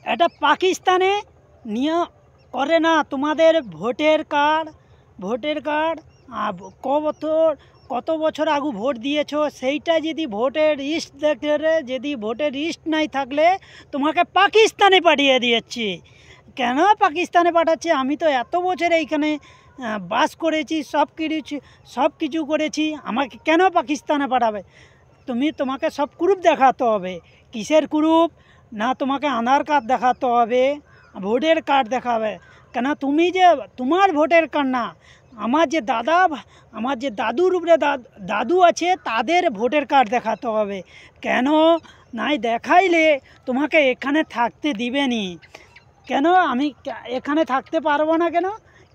এটা পাকিস্তানে নিয়ে করে না তোমাদের ভোটের কার্ড কত বছর আগে ভোট দিয়েছো সেইটা যদি ভোটের লিস্ট দেখলে যদি ভোটের লিস্ট নাই থাকলে তোমাকে পাকিস্তানে পাঠিয়ে দিয়েছি। কেন পাকিস্তানে পাঠাচ্ছে? আমি তো এত বছর এইখানে বাস করেছি, সব কিছু করেছি, আমাকে কেন পাকিস্তানে পাঠাবে? তোমাকে সব প্রুফ দেখাতে হবে। কিসের প্রুফ? না তোমাকে আধার কার্ড দেখাতে হবে, ভোটের কার্ড দেখাবে। কেন তুমি যে তোমার ভোটের কার্ড না, আমার যে দাদুর উপরে দাদু আছে তাদের ভোটের কার্ড দেখাতে হবে। কেন নাই দেখাইলে তোমাকে এখানে থাকতে দিবে নি। কেন আমি এখানে থাকতে পারবো না?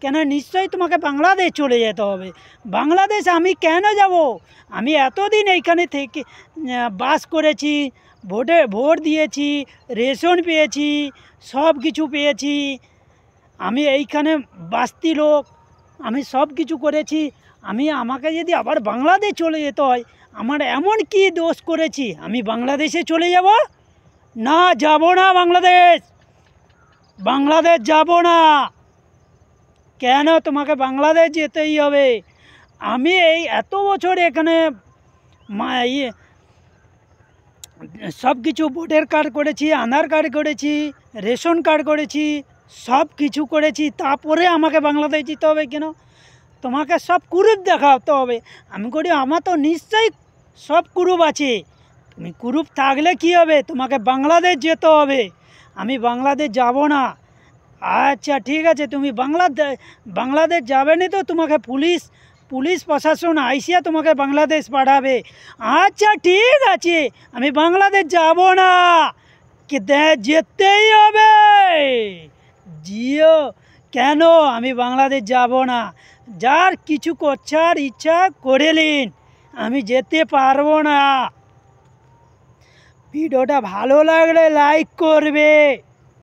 কেন নিশ্চয়ই তোমাকে বাংলাদেশ চলে যেতে হবে। বাংলাদেশ আমি কেন যাব? আমি এতদিন এইখানে থেকে বাস করেছি, ভোট দিয়েছি, রেশন পেয়েছি, সব কিছু পেয়েছি। আমি এইখানে বাস্তি লোক, আমি সব কিছু করেছি। আমাকে যদি আবার বাংলাদেশ চলে যেতে হয়, আমার এমন কি দোষ করেছি আমি বাংলাদেশে চলে যাব? না, যাব না বাংলাদেশ যাব না। কেন তোমাকে বাংলাদেশ যেতেই হবে? আমি এই এত বছর এখানে সব কিছু ভোটার কার্ড করেছি, আধার কার্ড করেছি, রেশন কার্ড করেছি, সব কিছু করেছি, তারপরে আমাকে বাংলাদেশ যেতে হবে কেন? তোমাকে সব কুরুপ দেখাতে হবে। আমি করি আমার তো নিশ্চয়ই সব কুরুপ আছে। তুমি কুরুপ থাকলে কি হবে? তোমাকে বাংলাদেশ যেতে হবে। আমি বাংলাদেশ যাব না। আচ্ছা ঠিক আছে, তুমি বাংলাদেশ যাবে না তো তোমাকে পুলিশ প্রশাসন আইসিয়া তোমাকে বাংলাদেশ পাঠাবে। আচ্ছা ঠিক আছে, আমি বাংলাদেশ যাব না, যেতেই হবে। জিও কেন? আমি বাংলাদেশ যাব না। যার কিছু করছার ইচ্ছা করে নিন, আমি যেতে পারবো না। ভিডিওটা ভালো লাগলে লাইক করবে।